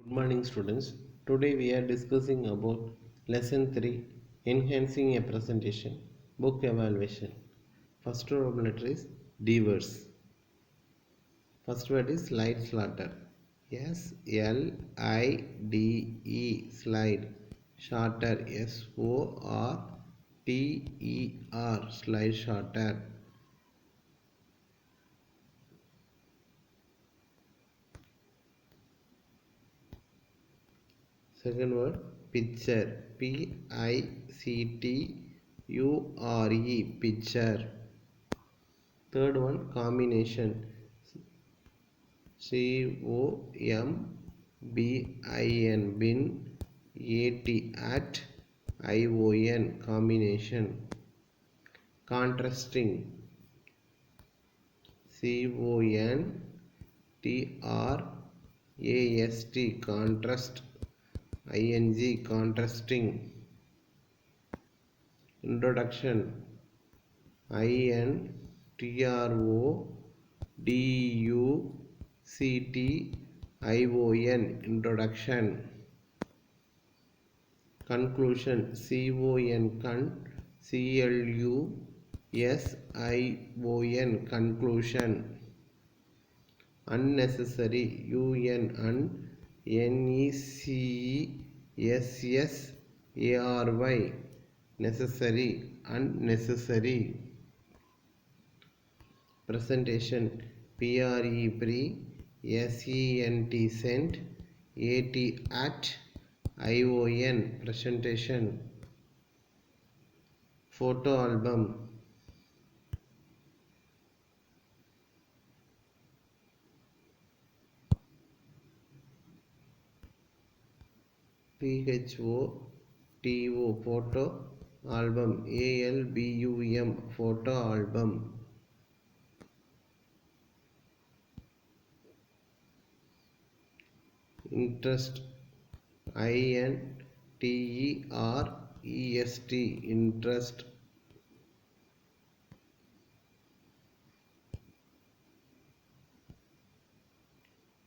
Good morning students. Today we are discussing about lesson 3 enhancing a presentation book evaluation. First row letter is D words. First word is slide slaughter. SLIDE slide. Shorter SORTER slide shorter. Second word picture. PICTURE picture. Third one combination. COMBIN bin AT at ION combination. Contrasting. CONTRAST contrast. ING contrasting. Introduction. INTRODUCTION introduction. Conclusion. CONCLUSION conclusion. Unnecessary. UNNECESSARY necessary. Unnecessary. Presentation. PRE SENT sent AT at ION presentation. Photo album. PHOTO photo album. ALBUM photo album. Interest. INTEREST interest.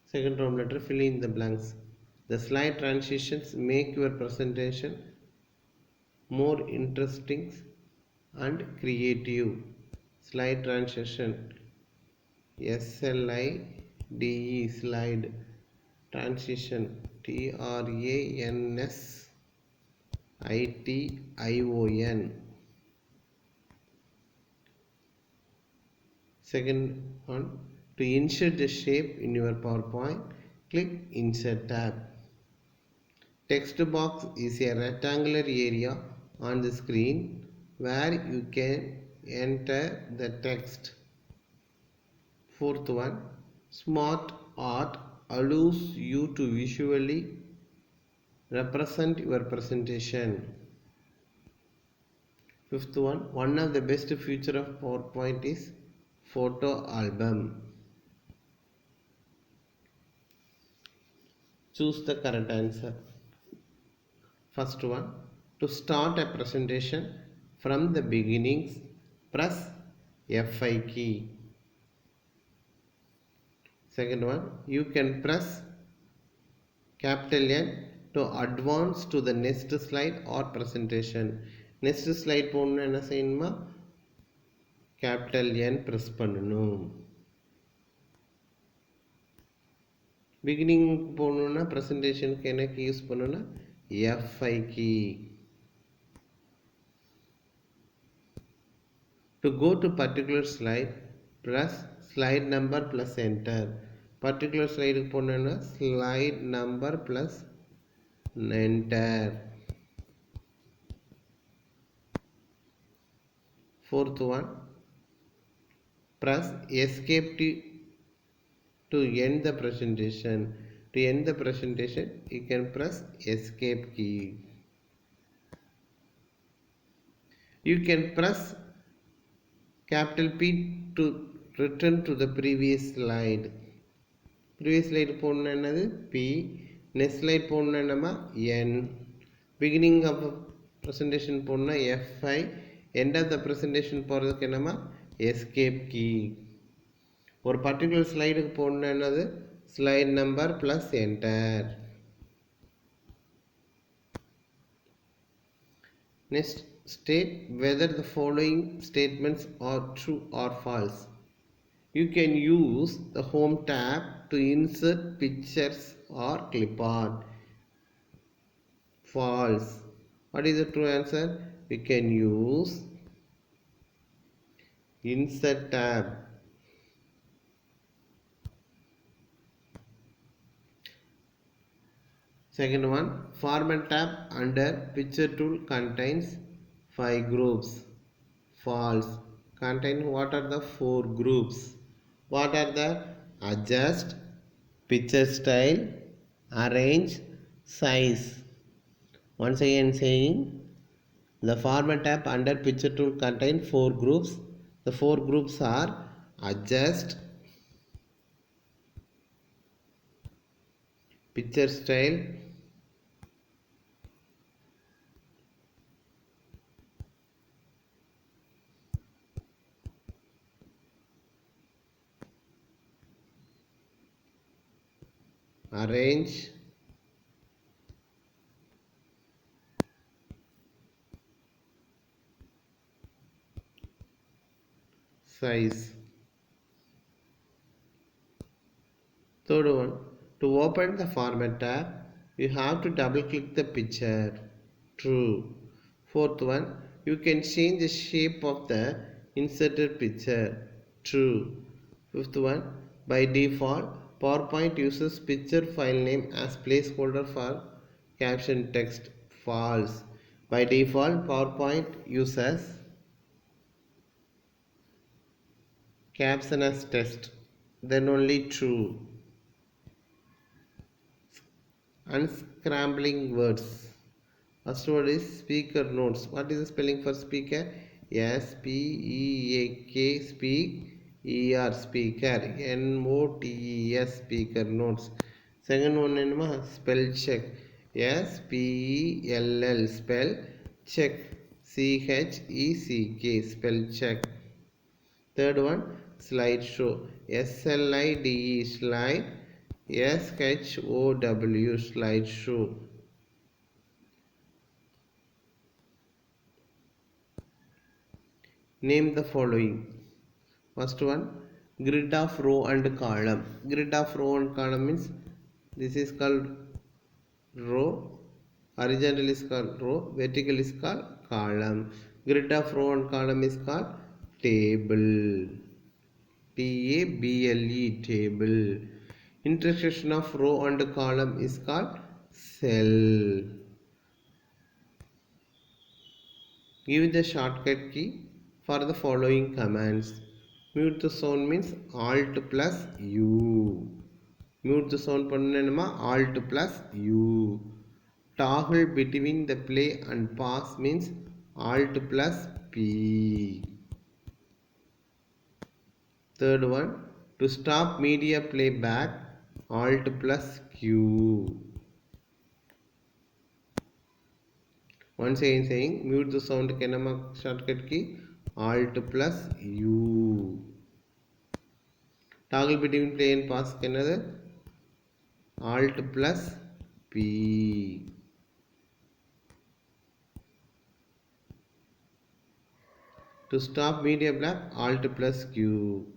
Second row letter, fill in the blanks. The slide transitions make your presentation more interesting and creative. Slide transition. SLIDE slide. Transition. TRANSITION. Second one, to insert the shape in your PowerPoint, click Insert tab. Text box is a rectangular area on the screen where you can enter the text. Fourth one, Smart Art allows you to visually represent your presentation. Fifth one of the best features of PowerPoint is photo album. Choose the correct answer. First one, to start a presentation from the beginnings, press F5 key. Second one, you can press capital N to advance to the next slide or presentation. Next slide போகணும்னா என்ன செய்யணுமா, capital N press பண்ணணும். Beginning போகணும்னா presentationக்கு என்ன key use பண்ணணும்னா F5 key. To go to particular slide, press slide number plus enter. Particular slide போகணும்னா slide number plus enter. Fourth one, press escape to end the presentation. To end the presentation, you can press escape key. You can press capital P to return to the previous slide. Previous slide போகணும்னா என்னது P. Next slide போகணும்னா என்னமா N. Beginning of presentation போகணும்னா F5. End of the presentation போகிறதுக்கு என்னமா escape key. ஒரு particular ஸ்லைடுக்கு போகணும்னா என்னது slide number plus enter. Next, state whether the following statements are true or false. You can use the Home tab to insert pictures or clip art. False. What is the true answer? We can use Insert tab. Second one, Format tab under Picture tool contains 5 groups. False. Contain what are the 4 groups? What are the Adjust, Picture style, Arrange, Size. Once again saying, the Format tab under Picture tool contains 4 groups. The 4 groups are Adjust, Picture style, Arrange, Size. Third one, to open the Format tab, you have to double click the picture. True. Fourth one, you can change the shape of the inserted picture. True. Fifth one, by default, PowerPoint uses picture file name as placeholder for caption text. False. By default, PowerPoint uses caption as text. Then only true. Unscrambling words. First word is speaker notes. What is the spelling for speaker? S-P-E-A-K, speak, E-R, speaker, N-O-T-E-S, speaker notes. Second one is spell check. S-P-E-L-L, spell check, C-H-E-C-K, spell check. Third one, slideshow. S-L-I-D-E, slide, S-H-O-W, slideshow. Name the following. First one, grid of row and column. Grid of row and column means this is called row, horizontal is called row, vertical is called column. Grid of row and column is called table. T-A-B-L-E, table. Intersection of row and column is called cell. Give the shortcut key for the following commands. Mute the sound means Alt plus U. Mute the sound பண்ணணுமா Alt plus U. Toggle between the play and pause means Alt plus P. Third one, to stop media playback, Alt plus Q. Once again saying, mute the sound kenama shortcut key, Alt plus U. Toggle between play and pause kenada, Alt plus P. To stop media black, Alt plus Q.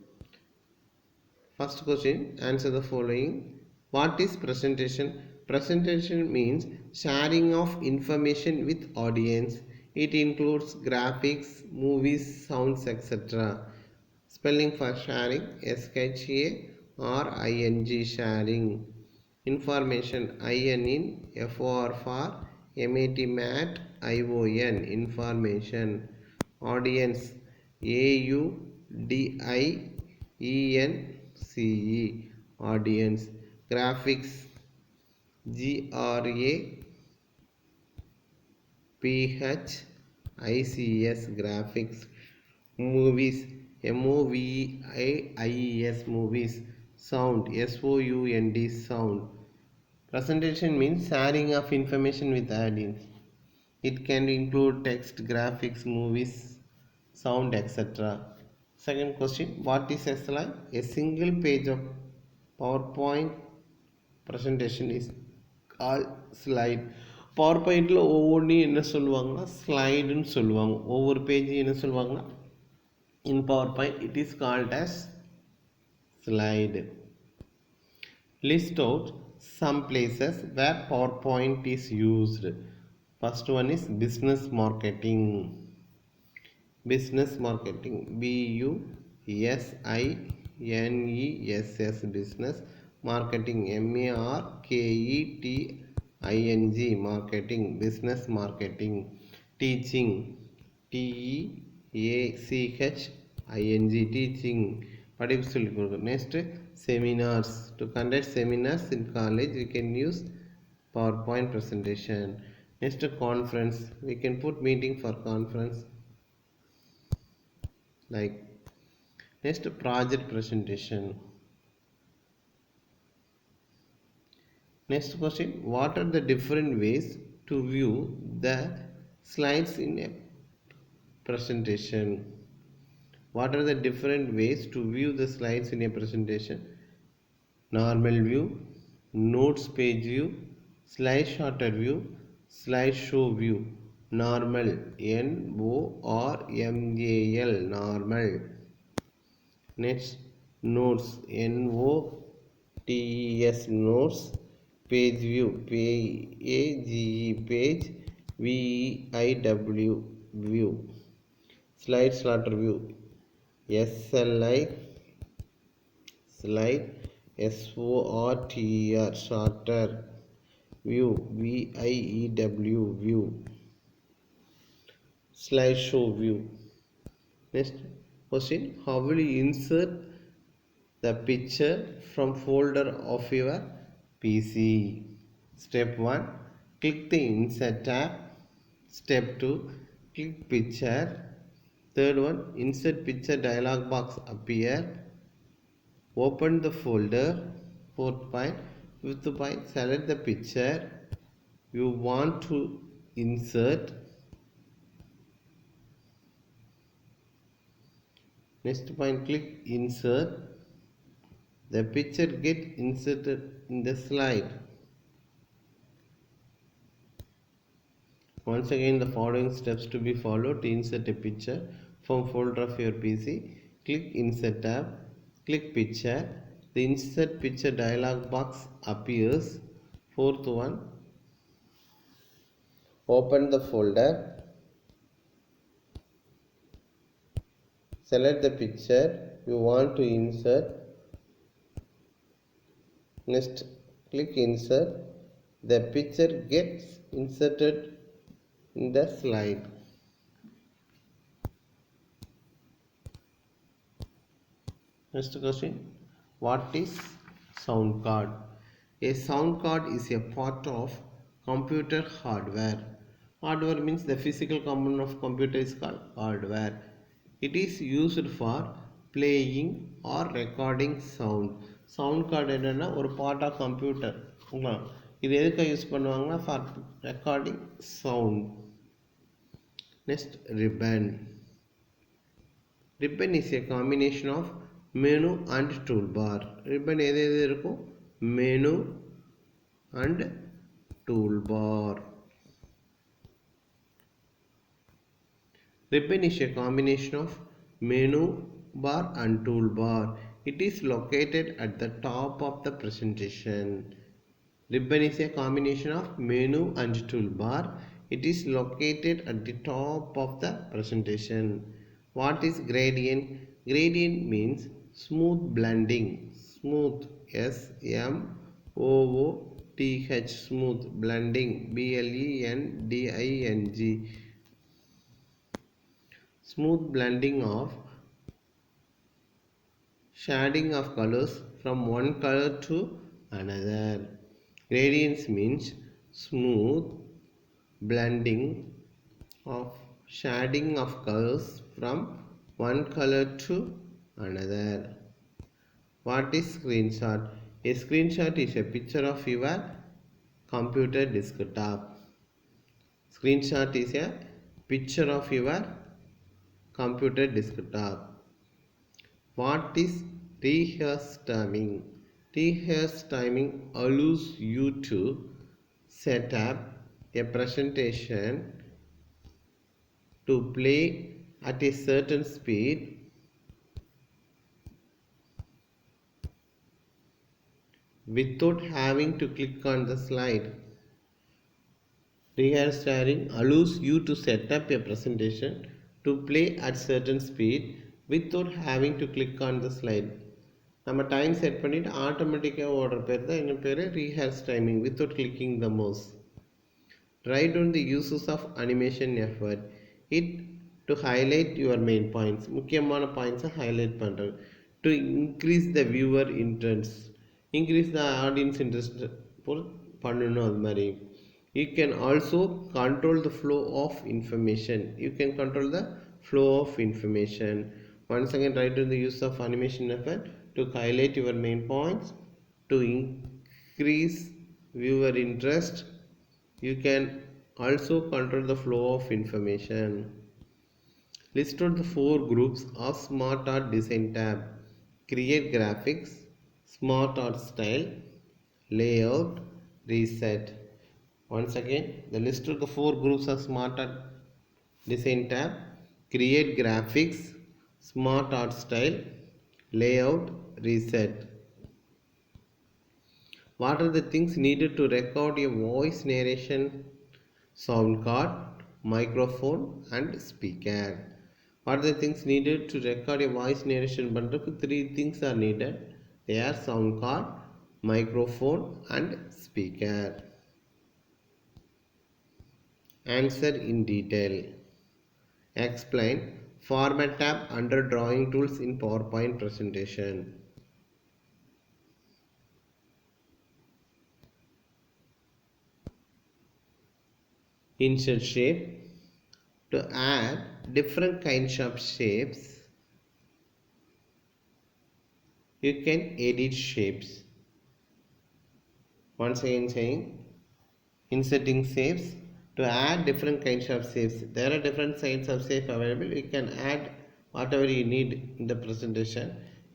First question, answer the following. What is presentation? Presentation means sharing of information with audience. It includes graphics, movies, sounds, etc. Spelling for sharing, S-H-A-R-I-N-G, sharing. Information, I-N in, F-O-R for, M-A-T, mat, I-O-N, information. Audience, A-U-D-I-E-N-C-E, audience. Graphics, G-R-A-P-H-I-C-S, graphics. Movies, M-O-V-I-I-E-S, movies. Sound, S-O-U-N-D, sound. Presentation means sharing of information with audience. It can include text, graphics, movies, sound, etc. Second question, what is a slide? A single page of PowerPoint presentation is called slide. Power பாயிண்டில் ஒவ்வொன்றையும் என்ன சொல்லுவாங்கன்னா ஸ்லைடுன்னு சொல்லுவாங்க. ஒவ்வொரு பேஜையும் என்ன சொல்லுவாங்கன்னா in PowerPoint it is called as slide. List out some places where PowerPoint is used. First one is business marketing. Business marketing, BUSINESS, business marketing, MARKETING, marketing, business marketing. Teaching, TEACHING, teaching, படிப்பு சொல்லிக் கொடுக்கும். Next, seminars. To conduct seminars in college we can use PowerPoint presentation. Next, conference. We can put meeting for conference like. Next, project presentation. Next question, what are the different ways to view the slides in a presentation? What are the different ways to view the slides in a presentation? Normal view, notes page view, slide sorter view, slideshow view. Normal, NORMAL, normal. Next, notes, NOTES, notes. Page view, PAGE, page, VIW, view. Slide sorter view, SLI, slide, SORTER, sorter view, VIEW, view. Slideshow view. Next question, how will you insert the picture from folder of your PC? Step 1, click the insert tab. Step 2, click picture. Third one, insert picture dialog box appear. Open the folder. Fourth point, fifth point, select the picture you want to insert. Next point, click insert. The picture get inserted in the slide. Once again, the following steps to be followed to insert a picture from folder of your PC. Click insert tab, click picture. The insert picture dialog box appears. Fourth one, open the folder. Select the picture you want to insert. Next, click insert. The picture gets inserted in the slide. Next question, what is sound card? A sound card is a part of computer hardware. Hardware means the physical component of computer is called hardware. It is used for playing or recording sound. Sound card என்னன்னா ஒரு part of computer. இது எதுக்கு use பண்ணுவாங்கன்னா for recording sound. Next, ribbon. Ribbon is a combination of menu and toolbar. Ribbon எது இருக்கும்? Menu and toolbar. Ribbon is a combination of menu bar and toolbar. It is located at the top of the presentation. Ribbon is a combination of menu and toolbar. It is located at the top of the presentation. What is gradient? Gradient means smooth blending. Smooth, SMOOTH, smooth blending, BLENDING. Smooth blending of shading of colors from one color to another. Gradients means smooth blending of shading of colors from one color to another. What is screenshot? A screenshot is a picture of your computer desktop. Screenshot is a picture of your computer desktop. What is rehearse timing? Rehearse timing allows you to set up a presentation to play at a certain speed without having to click on the slide. Rehearsing allows you to set up a presentation to play at certain speed without having to click on the slide. நம்ம time set பண்ணிவிட்டு ஆட்டோமேட்டிக்காக ஓடுற பேர் தான் என்ன பேர் rehearse timing without clicking the mouse. Write down the uses of animation effort. It to highlight your main points. முக்கியமான பாயிண்ட்ஸை ஹைலைட் பண்ணுறது. To increase the viewer interest. Increase the audience interest பண்ணணும் அது மாதிரி. You can also control the flow of information. You can control the flow of information. Once again, write down the use of animation effort to highlight your main points, to increase viewer interest. You can also control the flow of information. List out the 4 groups of Smart Art Design tab. Create graphics, Smart Art Style, Layout, Reset. Once again, the list of the 4 groups of Smart Art Design tab. Create graphics, Smart Art Style, Layout, Reset. What are the things needed to record a voice narration? Sound card, microphone and speaker. What are the things needed to record a voice narration? 3 things are needed. They are sound card, microphone and speaker. Answer in detail. Explain. Format tab under drawing tools in PowerPoint presentation. Insert shape. To add different kinds of shapes, you can edit shapes. Once again saying, inserting shapes. To add different kinds of shapes, there are different kinds of shapes available. You can add whatever you need in the presentation.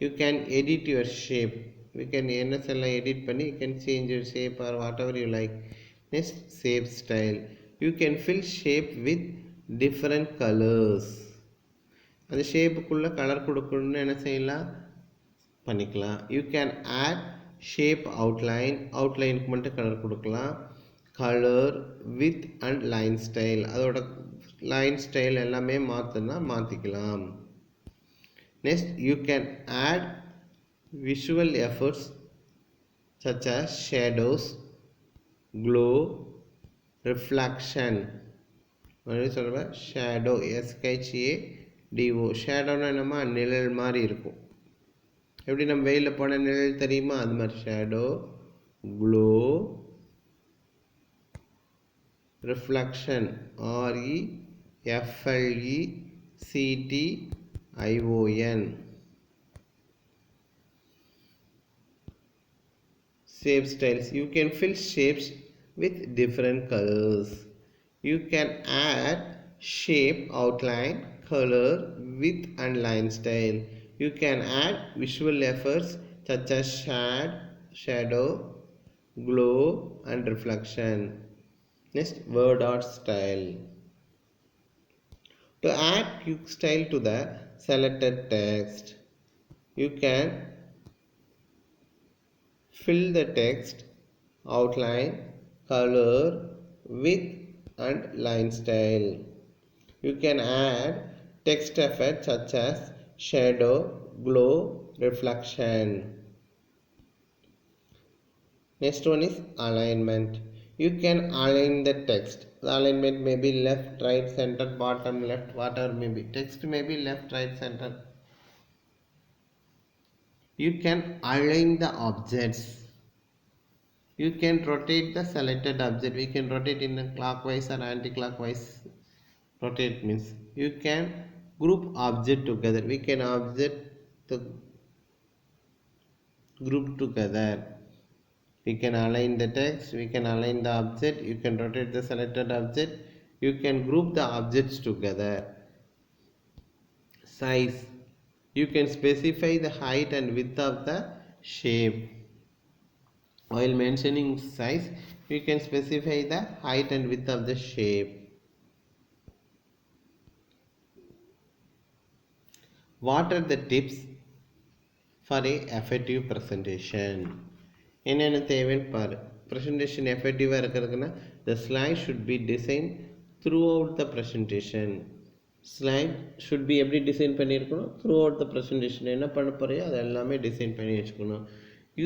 You can edit your shape. You can edit panni, you can change your shape or whatever you like. Next, shape style. You can fill shape with different colors. அந்த ஷேப்புக்குள்ள colour கொடுக்கணும்னு என்ன செய்யலாம் பண்ணிக்கலாம். You can add shape outline. அவுட்லைனுக்கு மட்டும் colour கொடுக்கலாம். Color, width and line style. அதோட line style எல்லாமே மாற்றிக்கலாம். Next, you can add visual effects such as shadows, glow, reflection. Shadow SHADO. ஷேடோனா என்னமா நிழல் மாதிரி இருக்கும். எப்படி நம்ம வெயிலில் போன நிழல் தெரியுமா அது மாதிரி shadow, glow, reflection REFLECTION. Shape styles. You can fill shapes with different colors. You can add shape, outline, color, width and line style. You can add visual effects such as shadow, glow and reflection. Next, word art style. To add quick style to the selected text, you can fill the text, outline, color, width and line style. You can add text effects such as shadow, glow, reflection. Next one is alignment. You can align the text. The alignment may be left, right, center, bottom, left, whatever may be. Text may be left, right, center. You can align the objects. You can rotate the selected object. We can rotate in a clockwise or anti-clockwise. Rotate means you can group object together. We can object the group together. We can align the text, we can align the object, you can rotate the selected object, you can group the objects together. Size. You can specify the height and width of the shape. While mentioning size, you can specify the height and width of the shape. What are the tips for a effective presentation? என்னென்ன தேவைன்னு பாரு. presentation effective-ஆ இருக்கிறதுக்குன்னா the slide should be designed throughout the presentation. slide should be எப்படி design பண்ணியிருக்கணும்? throughout the presentation என்ன பண்ண போறியோ அது எல்லாமே டிசைன் பண்ணி வச்சுக்கணும்.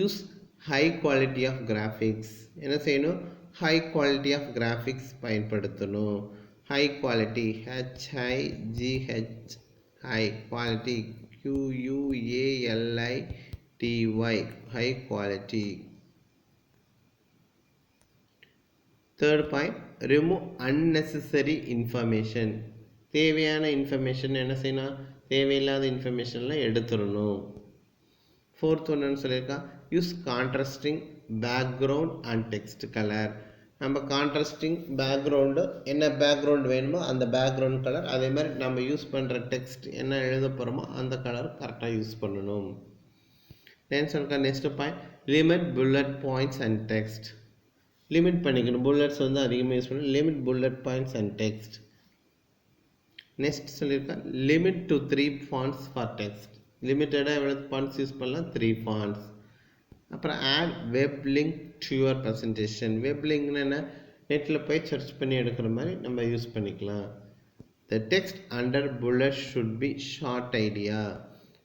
use high quality of graphics. என்ன செய்யணும்? high quality of graphics பயன்படுத்தணும். high quality HIGH high quality QUALITY high quality. Third point, remove unnecessary information. தேவையான இன்ஃபர்மேஷன் என்ன செய்யணும்? தேவையில்லாத இன்ஃபர்மேஷன்லாம் எடுத்துடணும். ஃபோர்த் ஒன்று சொல்லியிருக்கா, use contrasting background and text colour. நம்ம கான்ட்ராஸ்டிங் பேக்ரவுண்டு என்ன பேக்ரவுண்ட் வேணுமோ அந்த பேக்ரவுண்ட் கலர், அதே மாதிரி நம்ம யூஸ் பண்ணுற டெக்ஸ்ட் என்ன எழுத போகிறோமோ அந்த கலர் கரெக்டாக யூஸ் பண்ணணும். Next point, limit bullet points and text. Limit பண்ணிக்கணும். புல்லட்ஸ் வந்து அதிகமாக யூஸ் பண்ணணும். Limit bullet points and text. Next சொல்லியிருக்கேன், limit to 3 fonts for text. லிமிட்டடாக எவ்வளோ ஃபாண்ட்ஸ் யூஸ் பண்ணலாம்? 3 ஃபாண்ட்ஸ். அப்புறம் add web link to your presentation. Web லிங்க்னு என்ன? நெட்டில் போய் சர்ச் பண்ணி எடுக்கிற மாதிரி நம்ம யூஸ் பண்ணிக்கலாம். த text under bullet should be short idea.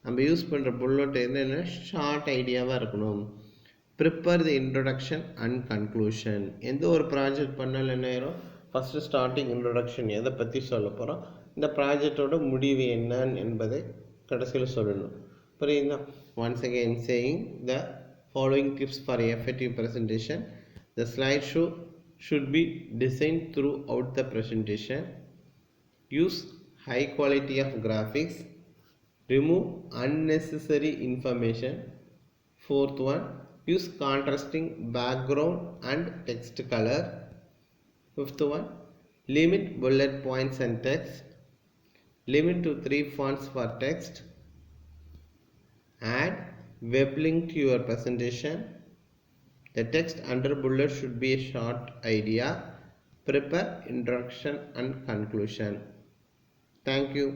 நம்ம யூஸ் பண்ணுற புல்லட் என்னென்ன? ஷார்ட் ஐடியாவாக இருக்கணும். Prepare the introduction and conclusion. எந்த ஒரு ப்ராஜெக்ட் பண்ணாலும் என்ன ஆயிரும்? ஃபஸ்ட்டு ஸ்டார்டிங் இன்ட்ரொடக்ஷன், எதை பற்றி சொல்ல போகிறோம், இந்த ப்ராஜெக்டோட முடிவு என்னன்னு என்பதை கடைசியில் சொல்லணும். புரியுதுங்களா? Once again saying the following tips for effective presentation. The slideshow should be designed throughout the presentation. Use high quality of graphics. Remove unnecessary information. Fourth one, use contrasting background and text color. Fifth one, limit bullet points and text. Limit to 3 fonts for text. Add web link to your presentation. The text under bullet should be a short idea. Prepare introduction and conclusion. Thank you.